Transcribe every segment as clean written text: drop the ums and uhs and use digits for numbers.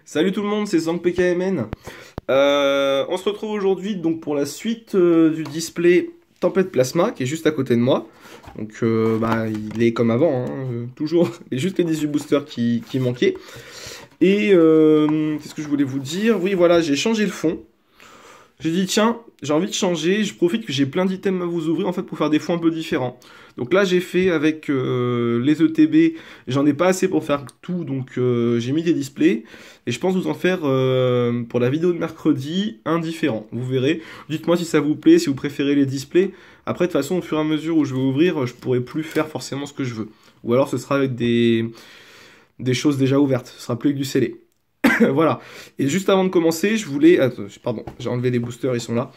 Salut tout le monde, c'est ZankPKMN. On se retrouve aujourd'hui donc pour la suite du display Tempête Plasma qui est juste à côté de moi. Donc il est comme avant, hein, toujours et juste les 18 boosters qui manquaient. Et qu'est-ce que je voulais vous dire? Oui voilà, j'ai changé le fond. J'ai dit tiens, j'ai envie de changer, je profite que j'ai plein d'items à vous ouvrir en fait pour faire des fonds un peu différents. Donc là j'ai fait avec les ETB, j'en ai pas assez pour faire tout, donc j'ai mis des displays. Et je pense vous en faire pour la vidéo de mercredi un différent, vous verrez. Dites-moi si ça vous plaît, si vous préférez les displays. Après de toute façon au fur et à mesure où je vais ouvrir, je pourrai plus faire forcément ce que je veux. Ou alors ce sera avec des choses déjà ouvertes, ce sera plus avec du scellé. Voilà. Et juste avant de commencer, je voulais... Attends, pardon, j'ai enlevé les boosters, ils sont là.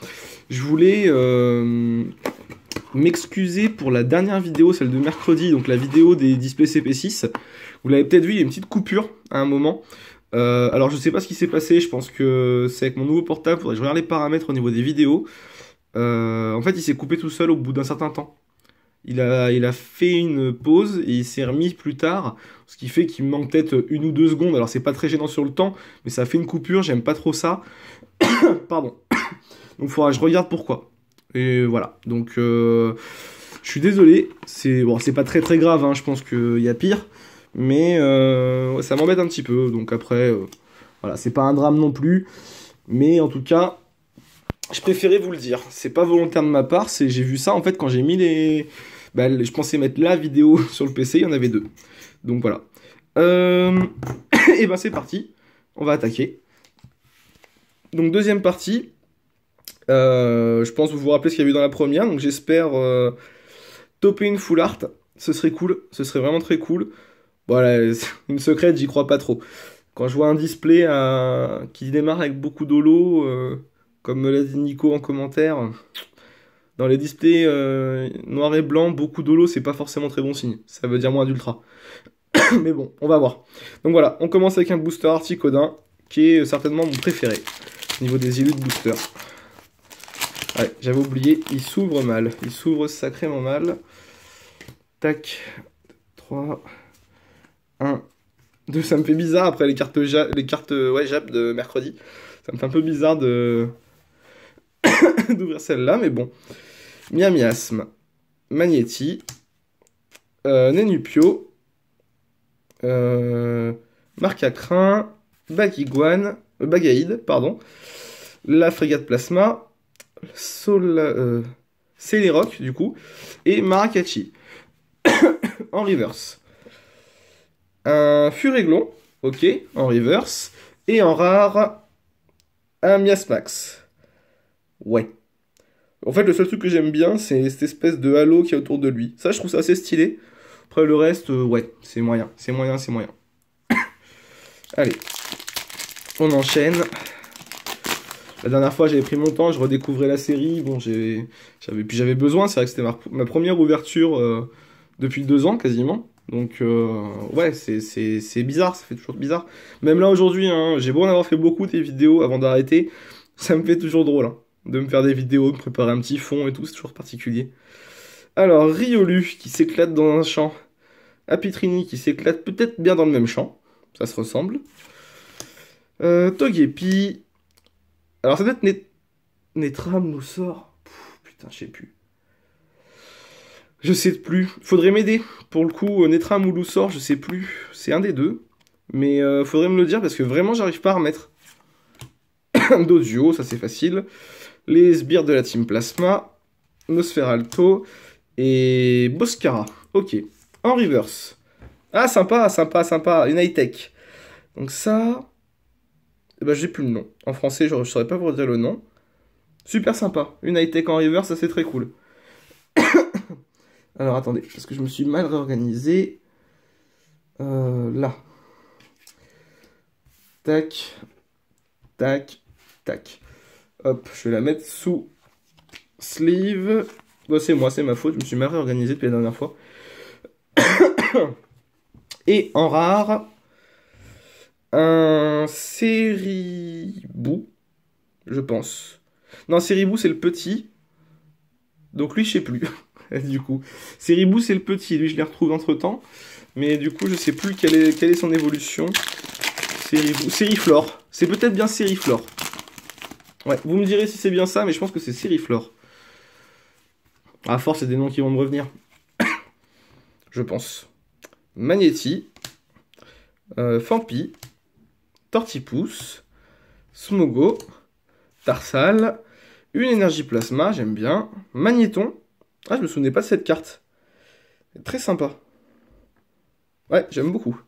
Je voulais m'excuser pour la dernière vidéo, celle de mercredi, donc la vidéo des displays CP6. Vous l'avez peut-être vu, il y a une petite coupure à un moment. Alors je sais pas ce qui s'est passé, je pense que c'est avec mon nouveau portable, faudrait que je regarde les paramètres au niveau des vidéos. En fait, il s'est coupé tout seul au bout d'un certain temps. Il a fait une pause et il s'est remis plus tard, ce qui fait qu'il me manque peut-être 1 ou 2 secondes. Alors c'est pas très gênant sur le temps, mais ça fait une coupure, j'aime pas trop ça. Pardon. Donc il faudra que je regarde pourquoi. Et voilà, donc je suis désolé, c'est pas très grave, hein. Je pense qu'il y a pire, mais ça m'embête un petit peu, donc après, voilà, c'est pas un drame non plus, mais en tout cas, je préférais vous le dire, c'est pas volontaire de ma part, j'ai vu ça en fait quand j'ai mis les... je pensais mettre la vidéo sur le PC, il y en avait 2, donc voilà. Et ben c'est parti, on va attaquer. Donc deuxième partie. Je pense que vous vous rappelez ce qu'il y a eu dans la première, donc j'espère topper une full art, ce serait cool, ce serait vraiment très cool. Voilà, une secrète, j'y crois pas trop. Quand je vois un display qui démarre avec beaucoup d'holo, comme me l'a dit Nico en commentaire, dans les displays noir et blanc, beaucoup d'holo, c'est pas forcément très bon signe, ça veut dire moins d'ultra. Mais bon, on va voir. Donc voilà, on commence avec un booster Articodin, qui est certainement mon préféré, au niveau des illus de booster. Ouais, j'avais oublié, il s'ouvre mal. Il s'ouvre sacrément mal. Tac. 3. 1. 2. Ça me fait bizarre après les cartes Jap de mercredi. Ça me fait un peu bizarre de d'ouvrir celle-là, mais bon. Miasme. Magnéti. Nenupio. Marcacrin. Bagiguane. Bagaïde, pardon. La frégate plasma. Celeroc du coup, et Maracati. En reverse. Un Furéglon, ok, en reverse. Et en rare, un Miasmax. Ouais. En fait, le seul truc que j'aime bien, c'est cette espèce de halo qui est autour de lui. Ça, je trouve ça assez stylé. Après, le reste, ouais, c'est moyen. C'est moyen, c'est moyen. Allez, on enchaîne. La dernière fois, j'avais pris mon temps, je redécouvrais la série. Bon, j'avais besoin. C'est vrai que c'était ma première ouverture depuis 2 ans quasiment. Donc, ouais, c'est bizarre, ça fait toujours bizarre. Même là aujourd'hui, hein, j'ai beau en avoir fait beaucoup des vidéos avant d'arrêter, ça me fait toujours drôle hein, de me faire des vidéos, de préparer un petit fond et tout, c'est toujours particulier. Alors, Riolu qui s'éclate dans un champ. Apitrini qui s'éclate peut-être bien dans le même champ. Ça se ressemble. Togepi. Alors ça doit être Netram nous sort. Putain, je sais plus. Je sais plus. Faudrait m'aider. Pour le coup, Netram ou Loussor, je sais plus. C'est un des deux. Mais faudrait me le dire parce que vraiment, j'arrive pas à remettre. Dozio, ça c'est facile. Les sbires de la Team Plasma. Nosferalto. Et Boscara. Ok. En reverse. Ah, sympa, sympa, sympa. Une high-tech. Donc ça... j'ai plus le nom. En français, je saurais pas vous dire le nom. Super sympa. Une high-tech en reverse, ça c'est très cool. Alors attendez, parce que je me suis mal réorganisé. Là. Tac. Tac. Tac. Hop, je vais la mettre sous sleeve. Bon, c'est moi, c'est ma faute. Je me suis mal réorganisé depuis la dernière fois. Et en rare... un Seribou, je pense. Non, Seribou, c'est le petit. Donc lui, je sais plus. Du coup, Seribou, c'est le petit. Lui, je l'ai retrouvé entre-temps. Mais du coup, je sais plus quelle est son évolution. Sériflore. C'est peut-être bien Sériflore. Ouais, vous me direz si c'est bien ça, mais je pense que c'est Sériflore. À force, c'est des noms qui vont me revenir. Je pense. Magnéti. Fampi. Tortipousse. Smogo. Tarsal. Une énergie plasma, j'aime bien. Magnéton. Ah, je me souvenais pas de cette carte. Très sympa. Ouais, j'aime beaucoup.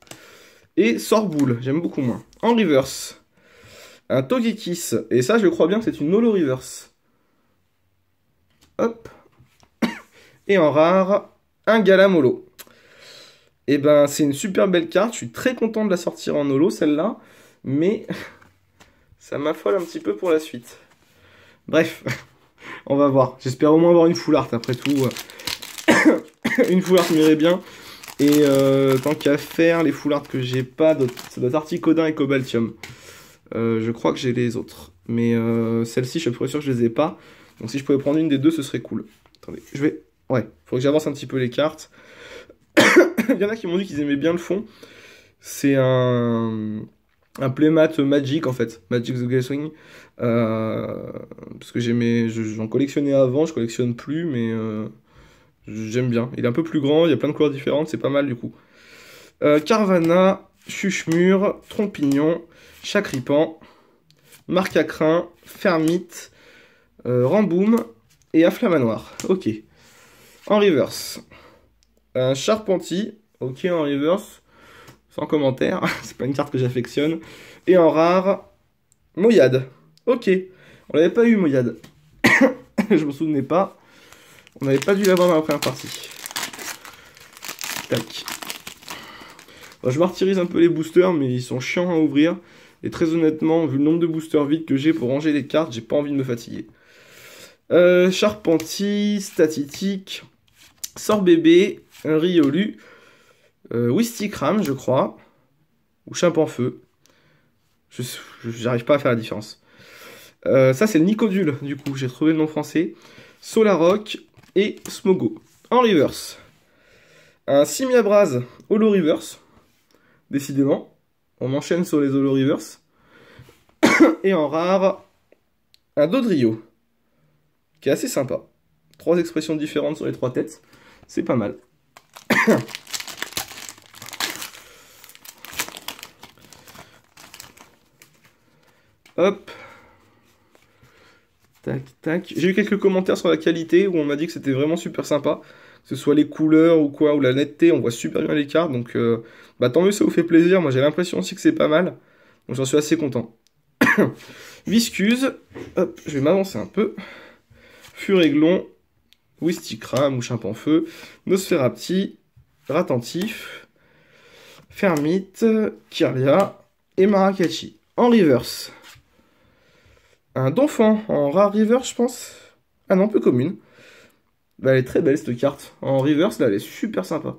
Et Sorboule, j'aime beaucoup moins. En reverse, un Togekiss. Et ça, je crois bien que c'est une holo reverse. Hop. Et en rare, un Galamolo. Et ben, c'est une super belle carte. Je suis très content de la sortir en holo, celle-là. Mais ça m'affole un petit peu pour la suite. Bref, on va voir. J'espère au moins avoir une full art, après tout. Une full art m'irait bien. Et tant qu'à faire, les full art que j'ai pas, ça doit être Articodin et Cobaltium. Je crois que j'ai les autres. Mais celle-ci, je suis sûr que je les ai pas. Donc si je pouvais prendre une des deux, ce serait cool. Attendez, je vais... Ouais, faut que j'avance un petit peu les cartes. Il y en a qui m'ont dit qu'ils aimaient bien le fond. C'est un playmat Magic, en fait. Magic the Gathering. Parce que j'en collectionnais avant, je collectionne plus, mais... j'aime bien. Il est un peu plus grand, il y a plein de couleurs différentes, c'est pas mal du coup. Carvana, Chuchemur, Trompignon, Chacripan, Marcacrin, Fermite, Ramboum et Afflamanoir. Ok. En reverse, un Charpentier. Ok, en reverse. Sans commentaire, c'est pas une carte que j'affectionne. Et en rare, Moyade. Ok. On l'avait pas eu, Moyade. Je me souvenais pas. On n'avait pas dû l'avoir dans la première partie. Tac. Bon, je martyrise un peu les boosters, mais ils sont chiants à ouvrir. Et très honnêtement, vu le nombre de boosters vides que j'ai pour ranger les cartes, j'ai pas envie de me fatiguer. Charpentier, Statitique, Sorbébé, Riolu, Wistikram, je crois. Ou Chimpanfeu. J'arrive pas à faire la différence. Ça, c'est le Nicodule, du coup. J'ai trouvé le nom français. Solaroc et Smogo. En reverse, un Simiabraz holo reverse. Décidément, on enchaîne sur les holo reverse. Et en rare, un Dodrio, qui est assez sympa. 3 expressions différentes sur les 3 têtes. C'est pas mal. Hop. Tac, tac. J'ai eu quelques commentaires sur la qualité où on m'a dit que c'était vraiment super sympa. Que ce soit les couleurs ou quoi, ou la netteté, on voit super bien les cartes. Donc, bah, tant mieux, ça vous fait plaisir. Moi, j'ai l'impression aussi que c'est pas mal. Donc, j'en suis assez content. Viscuse. Hop, je vais m'avancer un peu. Furéglon. Wistikram ou Chimpanfeu. Nosferapti. Ratentif. Fermite. Kirlia. Et Maracaichi. En reverse, un Donphan en rare reverse, je pense. Ah non, peu commune. Bah, elle est très belle cette carte. En reverse, là, elle est super sympa.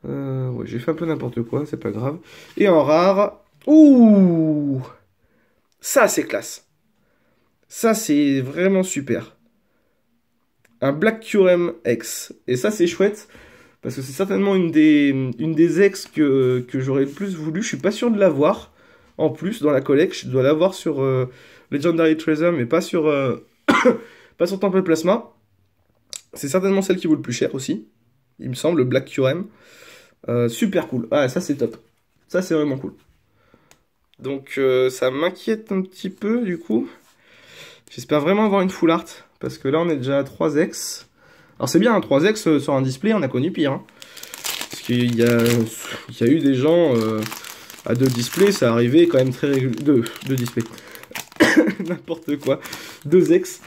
Ouais, j'ai fait un peu n'importe quoi, c'est pas grave. Et en rare... Ouh! Ça, c'est classe. Ça, c'est vraiment super. Un Black Curem X. Et ça, c'est chouette. Parce que c'est certainement une des ex que j'aurais le plus voulu. Je suis pas sûr de l'avoir. En plus, dans la collection, je dois l'avoir sur Legendary Treasure, mais pas sur, pas sur Temple Plasma. C'est certainement celle qui vaut le plus cher aussi. Il me semble, le Black Curem. Super cool. Ah, ça c'est top. Ça c'est vraiment cool. Donc ça m'inquiète un petit peu du coup. J'espère vraiment avoir une full art. Parce que là on est déjà à 3 ex. Alors c'est bien, 3X sur un display, on a connu pire. Hein. Parce qu'il y a eu des gens à 2 displays, ça arrivait quand même très régulièrement. 2 displays. N'importe quoi. 2X.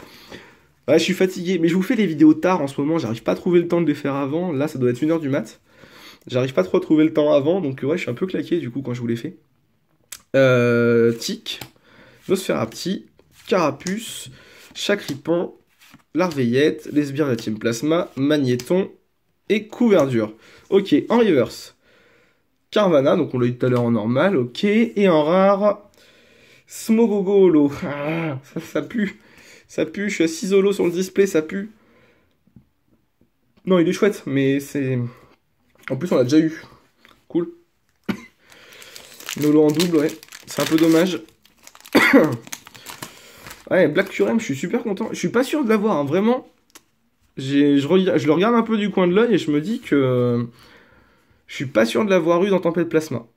Ouais, je suis fatigué, mais je vous fais les vidéos tard en ce moment, j'arrive pas à trouver le temps de les faire avant. Là, ça doit être 1h du mat. J'arrive pas trop à trouver le temps avant, donc ouais, je suis un peu claqué du coup quand je vous les fais. Tic, Nosferapti, Carapuce, Chacripan, Larveillette, les sbires de la Team Plasma, Magnéton et Couverture. Ok, en reverse, Carvana, donc on l'a eu tout à l'heure en normal, ok. Et en rare, Smogogo Holo. Ah, ça pue. Ça pue, je suis à 6 holo sur le display, ça pue. Non, il est chouette, mais c'est... En plus, on l'a déjà eu. Cool. Nolo en double, ouais. C'est un peu dommage. Ouais, Black Curem, je suis super content. Je suis pas sûr de l'avoir, hein, vraiment. Je le regarde un peu du coin de l'œil et je me dis que je suis pas sûr de l'avoir eu dans Tempête Plasma.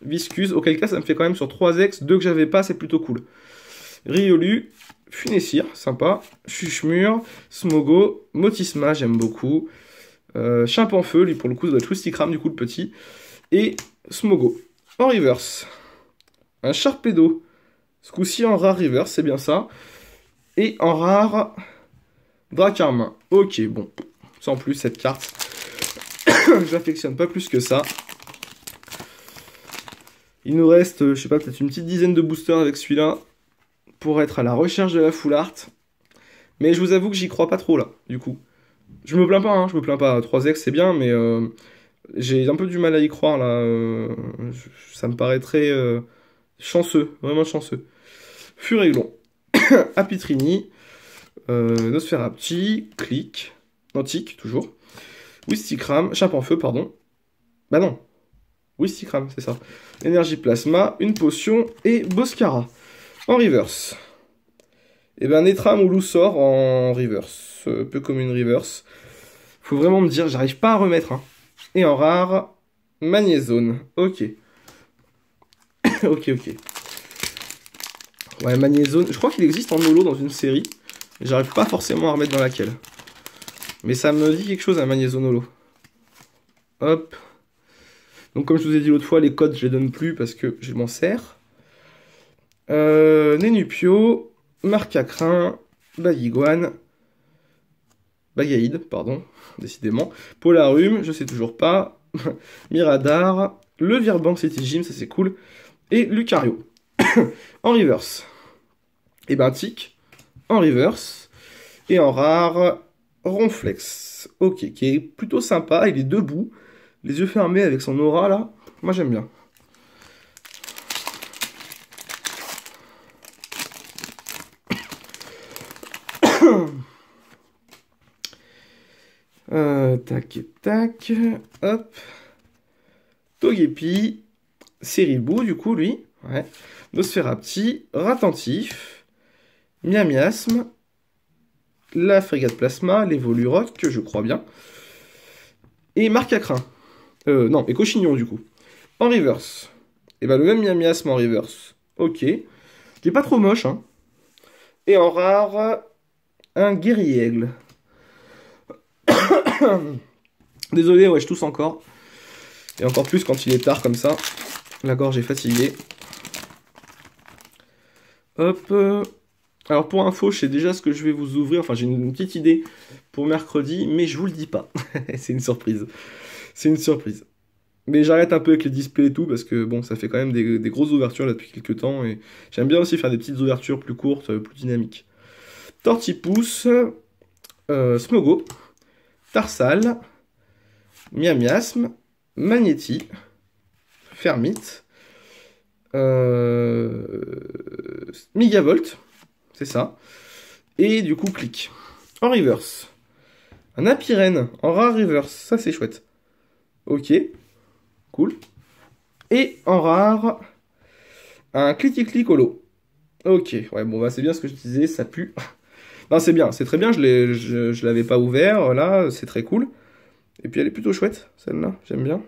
Viscuse, auquel cas ça me fait quand même sur 3 ex, 2 que j'avais pas, c'est plutôt cool. Riolu, Funessir, sympa. Chuchemur, Smogo, Motisma, j'aime beaucoup. Chimpanfeu, lui pour le coup, ça doit être Twistikram, du coup le petit. Et Smogo. En reverse, un Sharpedo. Ce coup-ci en rare reverse, c'est bien ça. Et en rare, Dracarmin. Ok, bon. Sans plus, cette carte. J'affectionne pas plus que ça. Il nous reste, je sais pas, peut-être une petite dizaine de boosters avec celui-là. Pour être à la recherche de la full art. Mais je vous avoue que j'y crois pas trop là, du coup. Je me plains pas, hein, je me plains pas. 3x c'est bien, mais j'ai un peu du mal à y croire là. Ça me paraîtrait chanceux, vraiment chanceux. Furéglon, Apitrini, Nosferapti, Click, Nantique, toujours. Wistikram, Chimpanfeu, pardon. Bah non, Wistikram, c'est ça. Énergie Plasma, une potion et Boscara. En reverse. Et ben Netram ou Loussor en reverse. Peu comme une reverse. Faut vraiment me dire, j'arrive pas à remettre. Hein. Et en rare, Magnézone. Ok. Ok. Ouais, Magnézone. Je crois qu'il existe en holo dans une série. Mais j'arrive pas forcément à remettre dans laquelle. Mais ça me dit quelque chose, un Magnézone holo. Hop. Donc comme je vous ai dit l'autre fois, les codes je les donne plus parce que je m'en sers. Nénupio, Marcacrin, Bagiguane, Bagaïde, pardon, décidément. Polarum, je sais toujours pas. Miradar, le Virbank City Gym, ça c'est cool. Et Lucario. En reverse. Et ben Tic, en reverse. Et en rare, Ronflex. Ok, qui est plutôt sympa, il est debout. Les yeux fermés avec son aura là. Moi j'aime bien. Tac. Hop. Togepi. Seribou, du coup, lui. Ouais. Nosferapti. Ratentif. Miamiasme. La Frégate Plasma. L'Evolurock, que je crois bien. Et Marcacrin. Non, et Cochignon, du coup. En reverse. Et ben le même Miamiasme en reverse. Ok. Qui est pas trop moche, hein. Et en rare, un Guerrier-Aigle. Désolé, ouais, je tousse encore. Et encore plus quand il est tard comme ça. La gorge est fatiguée. Hop. Alors pour info, je sais déjà ce que je vais vous ouvrir. Enfin, j'ai une petite idée pour mercredi, mais je vous le dis pas. C'est une surprise. C'est une surprise. Mais j'arrête un peu avec les displays et tout, parce que bon, ça fait quand même des grosses ouvertures là depuis quelques temps. Et j'aime bien aussi faire des petites ouvertures plus courtes, plus dynamiques. Tortipousse. Smogo. Tarsal. Miamiasme. Magnéti. Fermite. Migavolt, c'est ça. Et du coup, clic. En reverse. Un Apirène en rare reverse, ça c'est chouette. Ok, cool. Et en rare, un Clitic holo. Ok, ouais, bon, bah c'est bien ce que je disais, ça pue. Non, c'est bien, c'est très bien, je l'avais pas ouvert, là, c'est très cool. Et puis elle est plutôt chouette, celle-là, j'aime bien.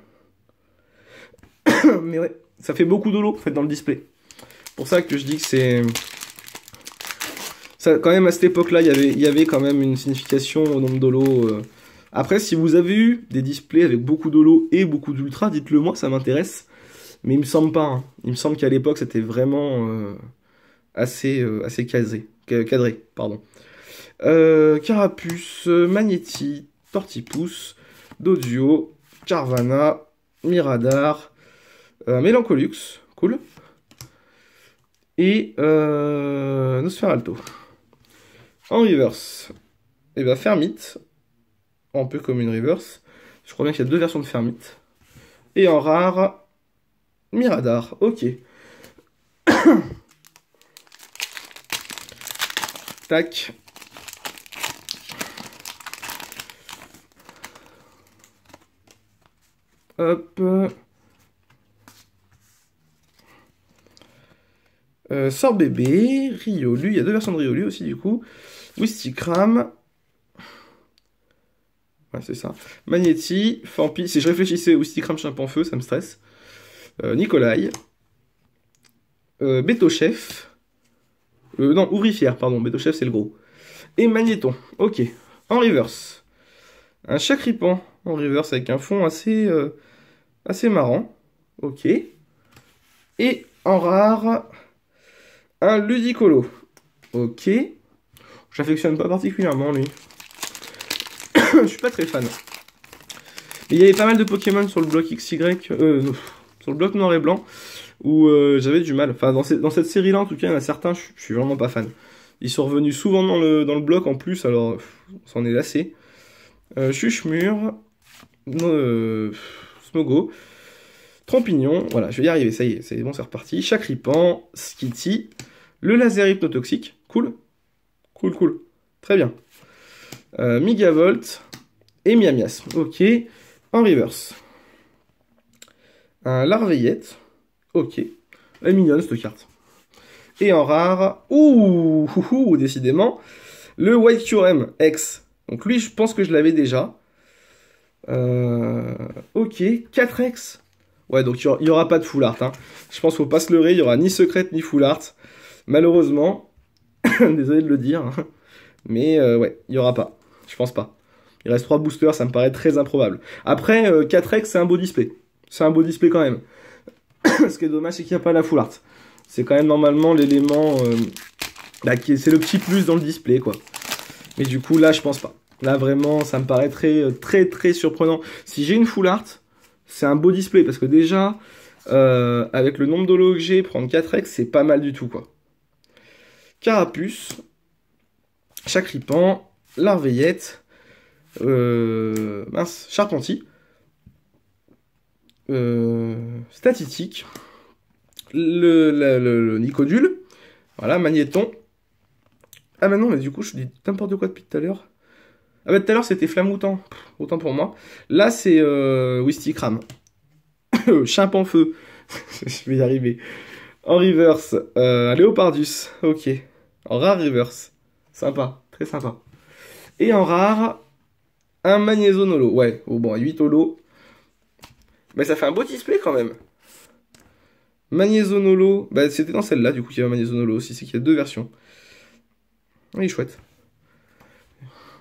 Mais ouais, ça fait beaucoup d'holo, en fait, dans le display. Pour ça que je dis que c'est... Ça, quand même, à cette époque-là, il y avait quand même une signification au nombre d'holo. Après, si vous avez eu des displays avec beaucoup d'holo et beaucoup d'ultra, dites-le moi, ça m'intéresse. Mais il me semble pas. Hein. Il me semble qu'à l'époque, c'était vraiment assez cadré. Pardon. Carapuce, Magnéti, Tortipousse, Dodio, Carvana, Miradar, Mélancolux, cool. Et Nosferalto. En reverse, et ben Fermite, un peu comme une reverse. Je crois bien qu'il y a 2 versions de Fermite. Et en rare, Miradar. Ok. Tac. Hop. Sort bébé, Riolu, il y a deux versions de Riolu aussi du coup. Wistikram. Ouais, c'est ça. Magnéti, Fampi. Si je réfléchissais, Wistikram, Chimpanfeu, ça me stresse. Nikolai. Bétochef. Non, Ouvrifière, pardon. Bétochef, c'est le gros. Et Magnéton. Ok. En reverse. Un Chakripan en reverse avec un fond assez marrant. Ok. Et en rare, un Ludicolo. Ok. J'affectionne pas particulièrement lui. Je suis pas très fan. Mais il y avait pas mal de Pokémon sur le bloc XY, sur le bloc noir et blanc, où j'avais du mal. Enfin, dans cette série-là, en tout cas, il y en a certains, je suis vraiment pas fan. Ils sont revenus souvent dans le bloc en plus, alors on s'en est lassé. Chuchemur, Smogo, Trompignon, voilà, je vais y arriver, ça y est, c'est bon, c'est reparti. Chakripan, Skitty, le laser hypnotoxique, cool, cool, cool, très bien. Migavolt et Miamias, ok, en reverse. Un Larveillette, ok, elle est mignonne cette carte. Et en rare, décidément, le White Curem X. Donc lui, je pense que je l'avais déjà. Ok, 4X. Ouais, donc il n'y aura pas de full art. Hein. Je pense qu'il ne faut pas se leurrer, il n'y aura ni secrète ni full art. Malheureusement, désolé de le dire, hein. Mais ouais, il n'y aura pas. Je pense pas. Il reste 3 boosters, ça me paraît très improbable. Après, 4X, c'est un beau display. C'est un beau display quand même. Ce qui est dommage, c'est qu'il n'y a pas la full art. C'est quand même normalement l'élément... c'est le petit plus dans le display, quoi. Mais du coup, là, je pense pas. Là, vraiment, ça me paraît très surprenant. Si j'ai une full art, c'est un beau display. Parce que déjà, avec le nombre d'holos que j'ai, prendre 4X, c'est pas mal du tout, quoi. Carapuce, Chakripan, Larveillette, Charpentier, Statitique, le Nicodule, voilà, Magnéton. Ah bah non, mais du coup, je dis n'importe quoi depuis tout à l'heure. Ah bah tout à l'heure, c'était Flamoutant, autant pour moi. Là, c'est Wistikram. Chimpanfeu, je vais y arriver. En reverse, Léopardus, ok. En rare reverse, sympa, très sympa. Et en rare, un Magnézone holo. Ouais, oh bon, 8 holo. Mais ça fait un beau display quand même. Magnézone holo, bah c'était dans celle-là du coup qu'il y avait Magnézone holo aussi, c'est qu'il y a deux versions. Oui, chouette.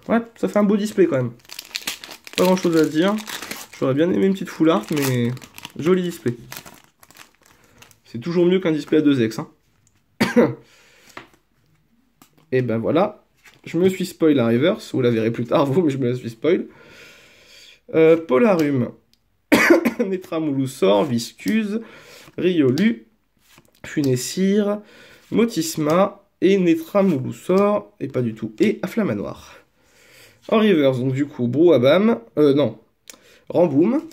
Ouais, ça fait un beau display quand même. Pas grand chose à dire. J'aurais bien aimé une petite full art, mais joli display. C'est toujours mieux qu'un display à 2x. Hein. Et ben voilà. Je me suis spoil la reverse. Vous la verrez plus tard, vous, mais je me la suis spoil. Polarum. Netramoulousor, Viscuse, Riolu, Funessir, Motisma et Netramoulousor, et pas du tout, et Afflamanoir. En reverse, donc du coup, Brouhabam, non, Ramboum,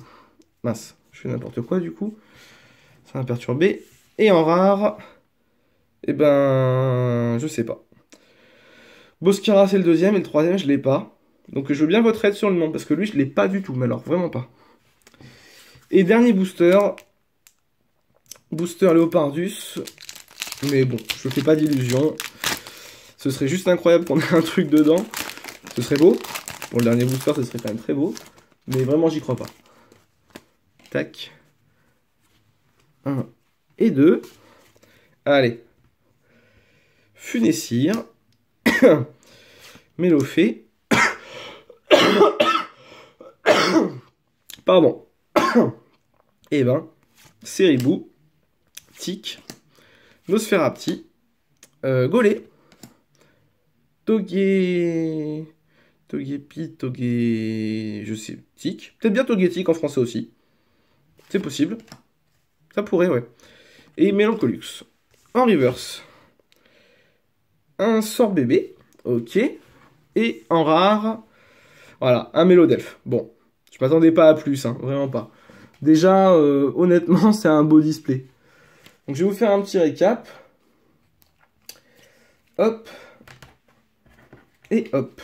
mince, je fais n'importe quoi du coup, ça m'a perturbé, et en rare, eh ben, je sais pas. Boscara c'est le deuxième, et le troisième je l'ai pas, donc je veux bien votre aide sur le nom, parce que lui je l'ai pas du tout, mais alors vraiment pas. Et dernier booster, Booster Léopardus, mais bon, je fais pas d'illusions. Ce serait juste incroyable qu'on ait un truc dedans. Ce serait beau. Pour le dernier booster, ce serait quand même très beau. Mais vraiment, j'y crois pas. Tac. 1 et 2. Allez. Funessir. Mélophée. Pardon. Et ben, Ceribou. Tic. Nosferapti. Golé. Togepi, je sais, Tic. Peut-être bien Togetic en français aussi. C'est possible. Ça pourrait, ouais. Et Mélancolux. En reverse. Un sort bébé. Ok. Et en rare. Voilà, un Mélodelph. Bon. Je m'attendais pas à plus, hein. Vraiment pas. Déjà, honnêtement, c'est un beau display. Donc je vais vous faire un petit récap. Hop. Et hop.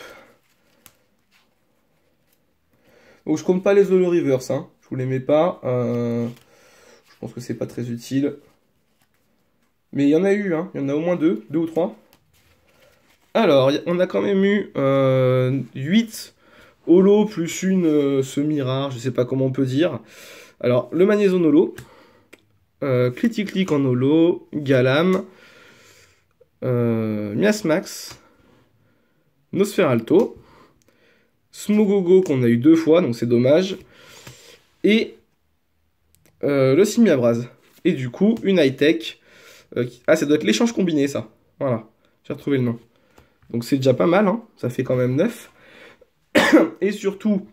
Donc je compte pas les holo reverse, hein. Je vous les mets pas. Je pense que c'est pas très utile. Mais il y en a eu, hein. Il y en a au moins deux ou trois. Alors, on a quand même eu 8 holo plus une semi-rare, je sais pas comment on peut dire. Alors, le Magnézone holo, Clitic en holo, Galam, Miasmax, Nosferalto, Smogogo qu'on a eu 2 fois, donc c'est dommage, et le Simiabraz. Et du coup, une high-tech. Ah, ça doit être l'échange combiné, ça. Voilà, j'ai retrouvé le nom. Donc c'est déjà pas mal, hein. Ça fait quand même 9. Et surtout,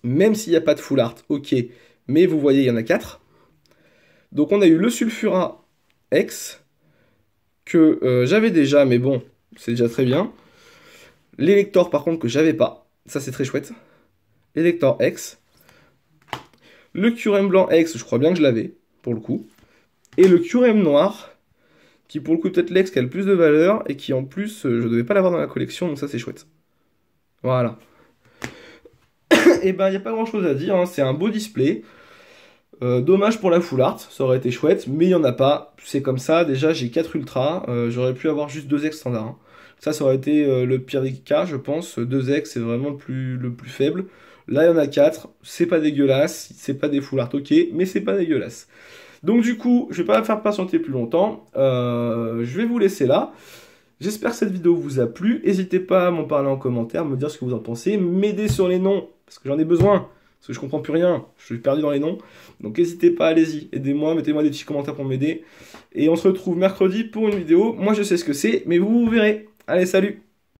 même s'il n'y a pas de full art, ok, mais vous voyez, il y en a 4. Donc on a eu le Sulfura X, que j'avais déjà, mais bon, c'est déjà très bien. L'Elector, par contre, que j'avais pas. Ça, c'est très chouette. Elector X. Le Curem blanc X, je crois bien que je l'avais, pour le coup. Et le Curem noir, qui pour le coup peut-être l'ex qui a le plus de valeur, et qui en plus, je devais pas l'avoir dans la collection, donc ça, c'est chouette. Voilà. Et ben, il n'y a pas grand-chose à dire, hein. C'est un beau display. Dommage pour la full art, ça aurait été chouette, mais il n'y en a pas. C'est comme ça, déjà j'ai 4 ultras, j'aurais pu avoir juste 2 ex standard, hein. Ça aurait été le pire des cas, je pense. 2 ex c'est vraiment le plus faible. Là il y en a 4, c'est pas dégueulasse, c'est pas des full art ok, mais c'est pas dégueulasse. Donc du coup, je vais pas la faire patienter plus longtemps, je vais vous laisser là. J'espère que cette vidéo vous a plu, n'hésitez pas à m'en parler en commentaire, me dire ce que vous en pensez, m'aider sur les noms, parce que j'en ai besoin. Parce que je comprends plus rien, je suis perdu dans les noms. Donc n'hésitez pas, allez-y, aidez-moi, mettez-moi des petits commentaires pour m'aider. Et on se retrouve mercredi pour une vidéo. Moi je sais ce que c'est, mais vous verrez. Allez, salut!